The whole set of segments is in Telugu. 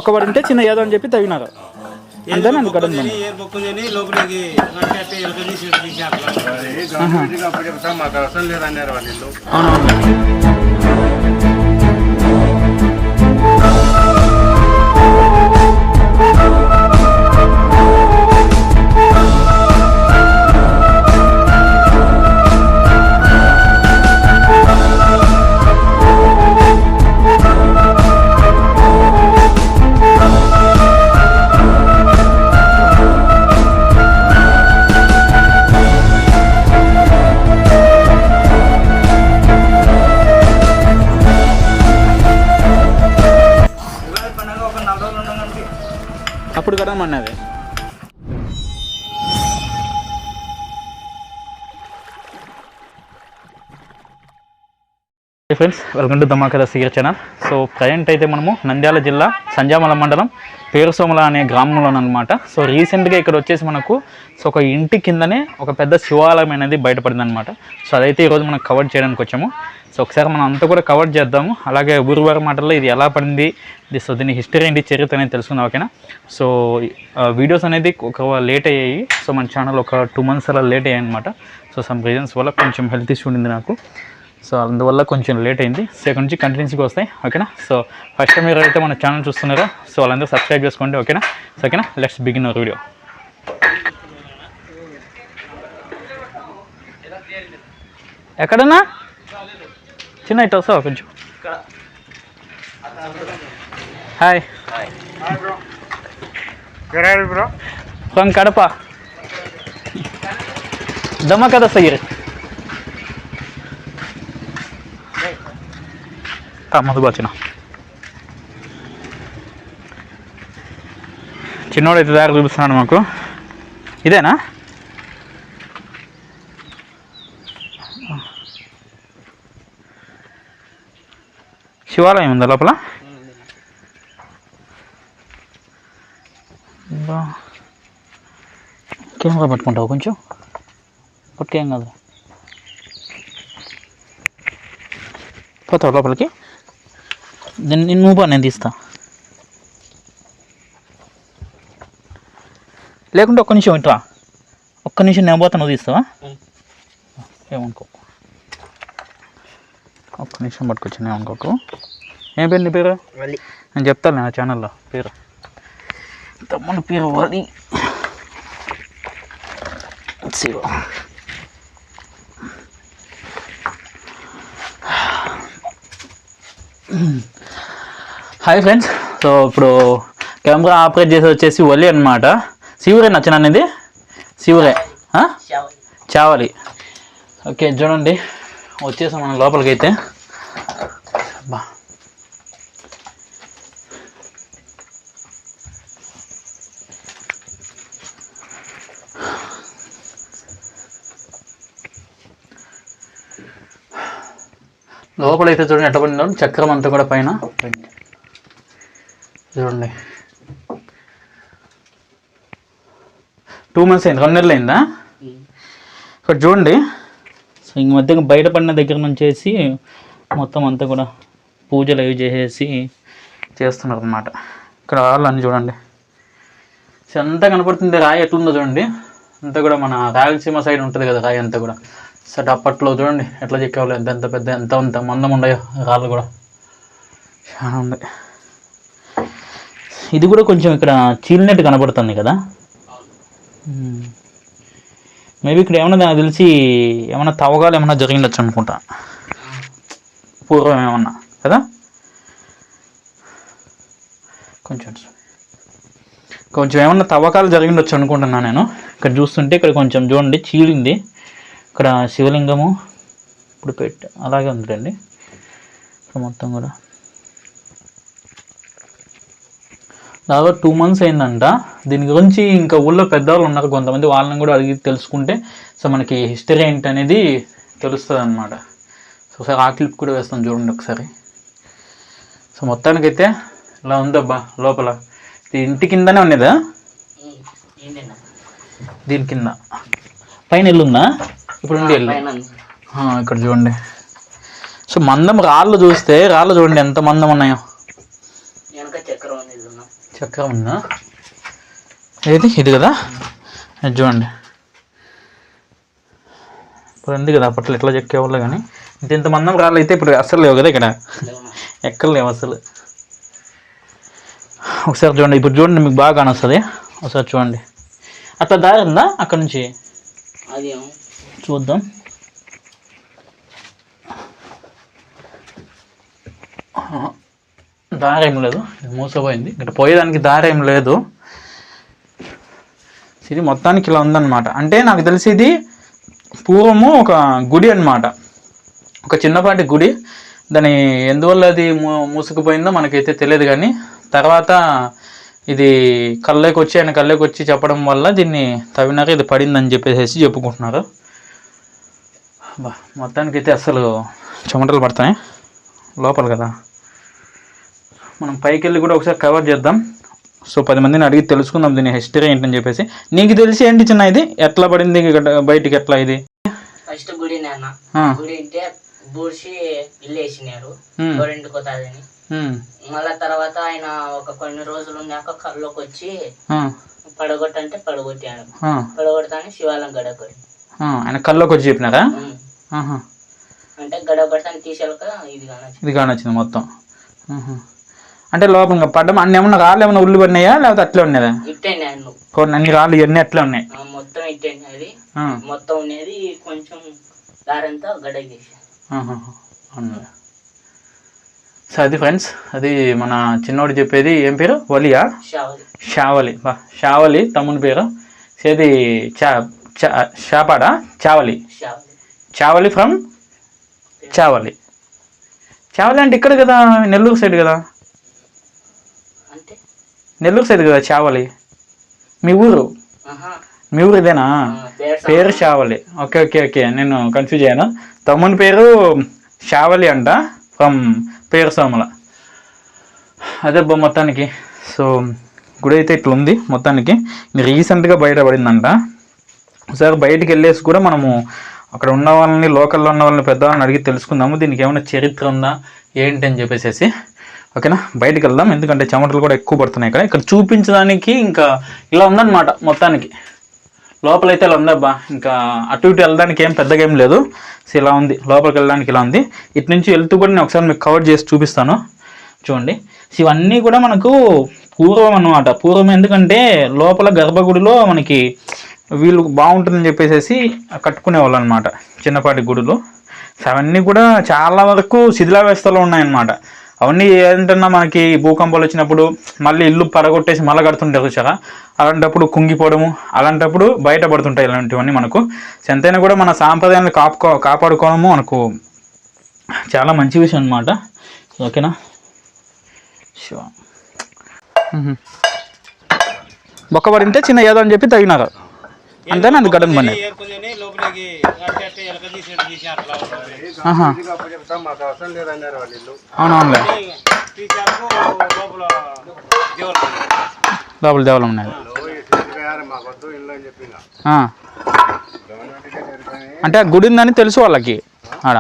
బొక్కబడి ఉంటే చిన్న ఏదో అని చెప్పి తవ్వినారు అంతేనా గడం అప్పుడు కదా అన్నది. Friends, welcome to Dhamaka serial channel. So present అయితే మనము నంద్యాల జిల్లా సంజామల మండలం పేరుసోమల అనే గ్రామంలో అనమాట. సో రీసెంట్గా ఇక్కడ వచ్చేసి మనకు ఒక ఇంటి కిందనే ఒక పెద్ద శివాలయం అనేది బయటపడింది అనమాట. సో అదైతే ఈరోజు మనం కవర్ చేయడానికి వచ్చాము. సో ఒకసారి మనం అంతా కూడా కవర్ చేద్దాము. అలాగే ఊరువారి మాటల్లో ఇది ఎలా పడింది, సో దీని హిస్టరీ ఏంటి, చరిత్ర అనేది తెలుసుకుందాం, ఓకేనా. సో వీడియోస్ అనేది ఒక లేట్ అయ్యాయి. సో మన ఛానల్ ఒక 2 months అలా లేట్ అయ్యాయి అనమాట. సో సమ్ రీజన్స్ వల్ల కొంచెం హెల్త్ ఇష్యూ ఉండింది నాకు. సో అందువల్ల కొంచెం లేట్ అయింది. సో ఇక్కడ నుంచి కంటిన్యూస్గా వస్తాయి, ఓకేనా. సో ఫస్ట్ టైం మీరు అయితే మన ఛానల్ చూస్తున్నారో సో వాళ్ళందరూ సబ్స్క్రైబ్ చేసుకోండి, ఓకేనా. సో ఓకేనా, లెట్స్ బిగిన్ అవర్ వీడియో. ఎక్కడన్నా చిన్న ఇటు వస్తావా కొంచెం. Hi from Kadapa. ధమాకా సయ్యర్ ముందుకు వచ్చిన చిన్నోడైతే దారి చూపిస్తున్నాడు మాకు. ఇదేనా శివాలయం ఉందా లోపల? కెమెరా పట్టుకుంటావు కొంచెం, పట్టుకేం కాదు. పోతావు లోపలికి? దీన్ని నువ్వు నేను తీస్తా, లేకుంటే ఒక్క నిమిషం ఇట్రా. ఒక్క నిమిషం నేను పోతా, నువ్వు తీస్తావా? ఏమనుకో, ఒక్క నిమిషం పట్టుకొచ్చాను, ఏమనుకోకు. ఏం పేరు నీ పేరు? నేను చెప్తాను నా ఛానల్లో పేరు. తమ్ముని పేరు వలి. Hi friends. సో ఇప్పుడు కెమెరా ఆపరేట్ చేసి వచ్చేసి వలి అనమాట. శివురే నచ్చిన అనేది శివురే చావలి. ఓకే చూడండి, వచ్చేసాం మనం లోపలికి. అయితే బా లోపలైతే చూడండి ఎట్లా పడిందో, చక్రం అంతా కూడా పైన చూడండి. 2 months అయింది, 2 నెలలు అయిందా? ఇక్కడ చూడండి. సో ఇంక మధ్య బయటపడిన దగ్గర నుంచి వేసి మొత్తం అంతా కూడా పూజలు అవి చేసేసి చేస్తున్నారు అన్నమాట. ఇక్కడ రాళ్ళని చూడండి, సో అంతా కనపడుతుంది. రాయి ఎట్లుందో చూడండి, అంతా కూడా మన రాయలసీమ సైడ్ ఉంటుంది కదా రాయి అంతా కూడా. సో అప్పట్లో చూడండి ఎట్లా చెక్కేవాళ్ళు, ఎంత పెద్ద ఎంత మందం ఉన్నాయో రాళ్ళు కూడా, చాలా ఉంది. ఇది కూడా కొంచెం ఇక్కడ చీలినట్టు కనపడుతుంది కదా. మేబీ ఇక్కడ ఏమన్నా నాకు తెలిసి ఏమన్నా తవ్వగాలు ఏమన్నా జరిగిండొచ్చు అనుకుంటా, పూర్వం ఏమన్నా కదా. కొంచెం ఏమన్నా తవ్వకాలు జరిగిండొచ్చు అనుకుంటున్నా నేను. ఇక్కడ చూస్తుంటే ఇక్కడ కొంచెం చూడండి చీలింది. ఇక్కడ శివలింగము ఇప్పుడు అలాగే ఉందండి ఇక్కడ మొత్తం కూడా. దాదాపు 2 months అయిందంట. దీని గురించి ఇంకా ఊళ్ళో పెద్దవాళ్ళు ఉన్నారు కొంతమంది, వాళ్ళని కూడా అడిగి తెలుసుకుంటే సో మనకి హిస్టరీ ఏంటి అనేది తెలుస్తుంది అనమాట. సో ఒకసారి ఆ క్లిప్ కూడా వేస్తాం చూడండి ఒకసారి. సో మొత్తానికైతే ఇలా ఉందబ్బా లోపల. ఇంటి కిందనే ఉన్నదా? దీని కింద పైన ఇల్లు ఉందా? ఇప్పుడు ఉండి ఇల్లు ఇక్కడ చూడండి. సో మందం రాళ్ళు చూస్తే, రాళ్ళు చూడండి ఎంత మందం ఉన్నాయో. చక్రం ఉందా? ఏది ఇది కదా, ఇది చూడండి. ఇప్పుడు ఉంది కదా, అప్పట్లో ఎట్లా చెక్కేవాళ్ళు, కానీ ఇంత మందం రాళ్ళు అయితే ఇప్పుడు అస్సలు లేవు కదా ఇక్కడ, ఎక్కడ లేవు అసలు. ఒకసారి చూడండి, ఇప్పుడు చూడండి మీకు బాగా కానొస్తుంది. ఒకసారి చూడండి, అట్లా దారి ఉందా అక్కడ నుంచి? అది చూద్దాం. దారి ఏం లేదు, మూసపోయింది. ఇక్కడ పోయేదానికి దారి ఏం లేదు. ఇది మొత్తానికి ఇలా ఉందన్నమాట. అంటే నాకు తెలిసి ఇది పూర్వము ఒక గుడి అన్నమాట, ఒక చిన్నపాటి గుడి. దాని ఎందువల్ల అది మూసుకుపోయిందో మనకైతే తెలియదు, కానీ తర్వాత ఇది ఆయన కళ్ళకి వచ్చి చెప్పడం వల్ల దీన్ని తవ్వినాక ఇది పడిందని చెప్పేసి చెప్పుకుంటున్నారు. మొత్తానికి అయితే అసలు చెమటలు పడతాయి లోపల కదా. మనం పైకి వెళ్ళి కూడా ఒకసారి కవర్ చేద్దాం. సో 10 మందిని అడిగి తెలుసుకుందాం దీని హిస్టరీ ఏంటని చెప్పేసి. నీకు తెలిసి ఏంటి చిన్న ఇది ఎట్లా పడింది బయటికి, ఎట్లా ఇది? ఫస్ట్ గుడి నాన్న, గుడి అంటే బూడ్చి ఇల్లు వేసినారు గోరింటికోతాదని. మళ్ళా తర్వాత ఆయన ఒక కొన్ని రోజులు ఉన్నాక కళ్ళలోకి వచ్చి పడగొట్టంటే పడగొట్టాడు. పడగొడతానే శివాలయం గడపడి ఆయన కళ్ళలోకి వచ్చి చెప్పినారా? అంటే గడపడతాను తీసేక ఇది కానొచ్చింది మొత్తం. అంటే లోపల పడ్డం అన్ని ఏమన్నా రాళ్ళు ఏమన్నా ఉల్లి పడినాయా లేకపోతే అట్లే ఉన్నదా? ఇట్టేనా అన్ని రాళ్ళు ఇవన్నీ అట్లే ఉన్నాయి మొత్తం. ఇట్టేనా అది మొత్తం ఉన్నది, కొంచెం దారంతా గడగేసి. సో అది ఫ్రెండ్స్, అది మన చిన్నోడు చెప్పేది. ఏం పేరు? వలియా? షావలి. షావలి తమ్ముని పేరు. ఇది షాపాడా? చావలి ఫ్రమ్ చావలి. చావలి అంటే ఇక్కడ కదా, నెల్లూరు సైడ్ కదా, నెల్లూరు సైడ్ కదా చావలి. మీ ఊరు ఇదేనా? పేరు షావలి. ఓకే ఓకే ఓకే, నేను కన్ఫ్యూజ్ అయ్యాను. తమ్ముని పేరు షావలి అంట, ఫ్రమ్ పేరుసోమల. అదే మొత్తానికి. సో గుడి అయితే ఇట్లా ఉంది మొత్తానికి. రీసెంట్గా బయటపడిందంట. ఒకసారి బయటికి వెళ్ళేసి కూడా మనము అక్కడ ఉన్న వాళ్ళని, లోకల్లో ఉన్న వాళ్ళని, పెద్దవాళ్ళని అడిగి తెలుసుకుందాము దీనికి ఏమైనా చరిత్ర ఉందా ఏంటి అని చెప్పేసి. ఓకేనా, బయటికి వెళ్దాం. ఎందుకంటే చెమటలు కూడా ఎక్కువ పడుతున్నాయి ఇక్కడ చూపించడానికి. ఇంకా ఇలా ఉందన్నమాట మొత్తానికి. లోపలైతే ఇలా ఉందబ్బా, ఇంకా అటు ఇటు వెళ్ళడానికి ఏం పెద్దగా ఏం లేదు. సో ఇలా ఉంది, లోపలికి వెళ్ళడానికి ఇలా ఉంది. ఇటు నుంచి వెళ్తూ కూడా నేను ఒకసారి మీకు కవర్ చేసి చూపిస్తాను. చూడండి, ఇవన్నీ కూడా మనకు పూర్వం అన్నమాట. పూర్వం ఎందుకంటే లోపల గర్భగుడిలో మనకి వీళ్ళు బాగుంటుందని చెప్పేసి కట్టుకునేవాళ్ళు అనమాట, చిన్నపాటి గుడులు. అవన్నీ కూడా చాలా వరకు శిథిలావస్థలో ఉన్నాయన్నమాట. అవన్నీ ఏంటన్నా మనకి భూకంపాలు వచ్చినప్పుడు మళ్ళీ ఇల్లు పడగొట్టేసి మళ్ళీ కడుతుంటారు చూసారా, అలాంటప్పుడు కుంగిపోవడము, అలాంటప్పుడు బయటపడుతుంటాయి ఇలాంటివన్నీ మనకు. ఎంతైనా కూడా మన సాంప్రదాయాన్ని కాపాడుకోవడము మనకు చాలా మంచి విషయం అనమాట. ఓకేనా, బొక్క పడింటే చిన్న ఏదో అని చెప్పి తగినారు అంతేనా? అది గడన్ పని. అవునవునులే, లోపల దేవాలయం ఉన్నది. అంటే ఆ గుడి ఉందని తెలుసు వాళ్ళకి ఆడ.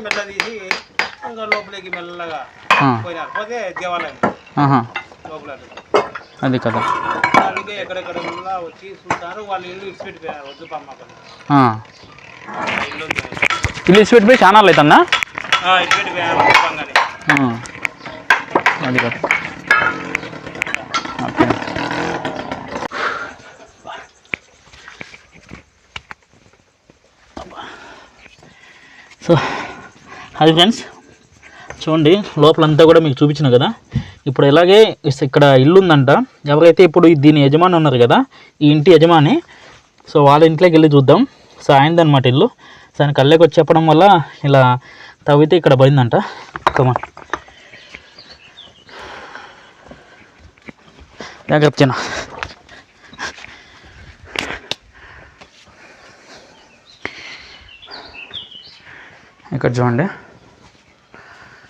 మెల్ల తీసి ఇంకా లోపలికి మెల్లగా పోయినారు. పోతే దేవాలయం లోపల అది కదా, వాళ్ళకి ఎక్కడెక్కడ వచ్చి చూస్తారు. వాళ్ళు ఇల్లు ఇచ్చి పెట్టిపోయారు. వద్దు పమ్మకం ఇల్లు ఇచ్చి పెట్టిపోయి చాలా అవుతుందా? ఇచ్చి పెట్టిపోయారు అది కదా. ఓకే, సో అది ఫ్రెండ్స్ చూడండి, లోపలంతా కూడా మీకు చూపించిన కదా. ఇప్పుడు ఇలాగే ఇక్కడ ఇల్లు ఉందంట. ఎవరైతే ఇప్పుడు దీని యజమాని ఉన్నారు కదా, ఈ ఇంటి యజమాని, సో వాళ్ళ ఇంట్లోకి వెళ్ళి చూద్దాం. సో ఆయనదనమాట ఇల్లు. సో ఆయన కళ్ళకి వచ్చి చెప్పడం వల్ల ఇలా తవ్వితే ఇక్కడ పడిందంట. కమా జాగ్రత్త. ఇక్కడ చూడండి,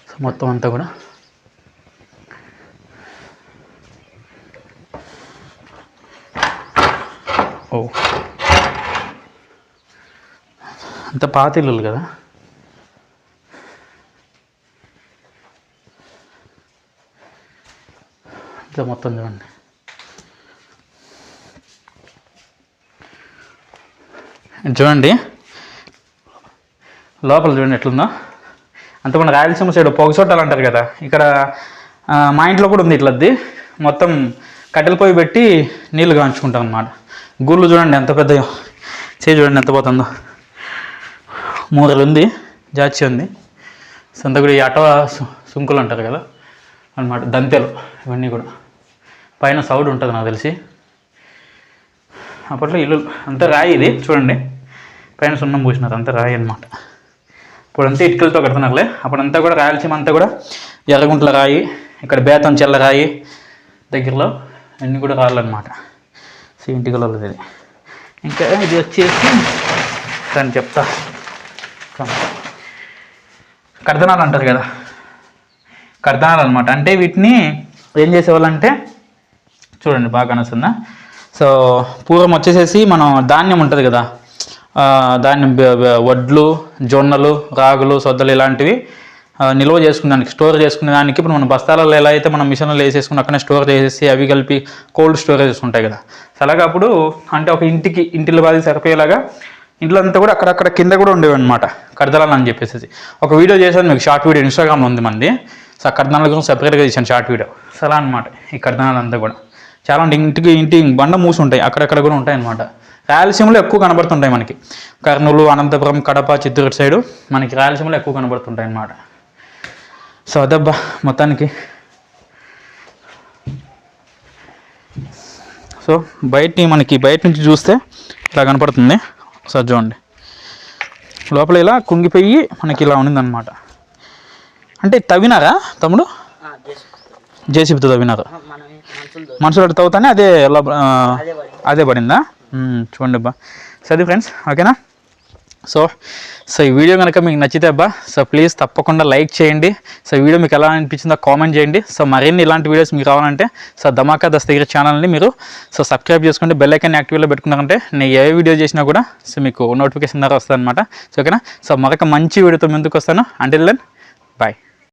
సో మొత్తం అంతా కూడా ఓ అంత పాత ఇల్లులు కదా. ఇట్లా మొత్తం చూడండి. చూడండి లోపల చూడండి ఎట్లుందో. అంత మన రాయలసీమ సైడ్ పొగచోటాలు అంటారు కదా, ఇక్కడ మా ఇంట్లో కూడా ఉంది ఇట్లది. మొత్తం కట్టెల పొయ్యి పెట్టి నీళ్ళు కాంచుకుంటాం అన్నమాట. గూళ్ళు చూడండి ఎంత పెద్దయో, చేయి చూడండి ఎంత పోతుందో. మూరలు ఉంది, జాచి ఉంది. సొంత కూడా ఈ అటవ సుంకులు అంటారు కదా అన్నమాట, దంతెలు ఇవన్నీ కూడా. పైన సౌడ్ ఉంటుంది నాకు తెలిసి. అప్పట్లో ఇల్లు అంతా రాయి, ఇది చూడండి పైన సున్నం పూసినారు, అంతా రాయి అనమాట. ఇప్పుడంతా ఇటుకలతో కడుతున్నారులే. అప్పుడంతా కూడా రాయలసీమ అంతా కూడా ఎర్రగుంట్ల రాయి, ఇక్కడ బేతం చెల్ల రాయి దగ్గరలో అన్నీ కూడా రాళ్ళనమాట. సో ఇంటికలో ఇది. ఇంకా ఇది వచ్చేసి దాన్ని చెప్తా, కర్దనాలు అంటారు కదా, కర్దనాలు అనమాట. అంటే వీటిని ఏం చేసేవాళ్ళంటే చూడండి బాగా కనొస్తుందా. సో పూర్వం వచ్చేసేసి మనం ధాన్యం ఉంటుంది కదా, ధాన్యం వడ్లు, జొన్నలు, రాగులు, సొద్దలు ఇలాంటివి నిల్వ చేసుకునేదానికి, స్టోర్ చేసుకునేదానికి ఇప్పుడు మన బస్తాలలో ఎలా అయితే మనం మిషన్లో వేసేసుకుని అక్కడనే స్టోర్ చేసేసి అవి కలిపి కోల్డ్ స్టోరేజెస్ ఉంటాయి కదా. అలాగే అప్పుడు అంటే ఒక ఇంటిలో బాధ సరిపోయేలాగా ఇంట్లో అంతా కూడా అక్కడక్కడ కింద కూడా ఉండేవి అనమాట కర్దనాలు అని చెప్పేసి. ఒక వీడియో చేశాను మీకు, షార్ట్ వీడియో ఇన్స్టాగ్రామ్లో ఉంది మంది. సో ఆ కర్దనాల గురించి సపరేట్గా చేశాను షార్ట్ వీడియో. సో అలా అనమాట ఈ కర్దనాలు అంతా కూడా చాలా ఇంటి బండ మూసి ఉంటాయి, అక్కడక్కడ కూడా ఉంటాయి అనమాట. రాయలసీమలో ఎక్కువ కనబడుతుంటాయి మనకి. కర్నూలు, అనంతపురం, కడప, చిత్తూరు సైడు మనకి రాయలసీమలో ఎక్కువ కనబడుతుంటాయి అన్నమాట. సో అదబ్బా మొత్తానికి. సో మనకి బయట నుంచి చూస్తే ఇలా కనపడుతుంది. ఒకసారి చూడండి, లోపల ఇలా కుంగిపోయి మనకి ఇలా ఉండిందన్నమాట. అంటే తవ్వినారా తమ్ముడు? జేసీబీతో తవ్వినారు. మనుషులు అటు తవ్వుతానే అదే పడిందా? చూడండి అబ్బా. సరే ఫ్రెండ్స్, ఓకేనా? సో ఈ వీడియో కనుక మీకు నచ్చితే అబ్బా, సో ప్లీజ్ తప్పకుండా లైక్ చేయండి. సో వీడియో మీకు ఎలా అనిపించిందో కామెంట్ చేయండి. సో మరిన్ని ఇలాంటి వీడియోస్ మీకు రావాలంటే సో ధమాకా దస్తగిరి ఛానల్ని మీరు సబ్స్క్రైబ్ చేసుకుంటే బెల్ ఐకాన్ యాక్టివ్లో పెట్టుకున్నారంటే నేను ఏ వీడియో చేసినా కూడా సో మీకు నోటిఫికేషన్ ద్వారా వస్తుంది అనమాట. సో ఓకేనా? సో మరొక మంచి వీడియోతో ముందుకు వస్తాను. Until then bye.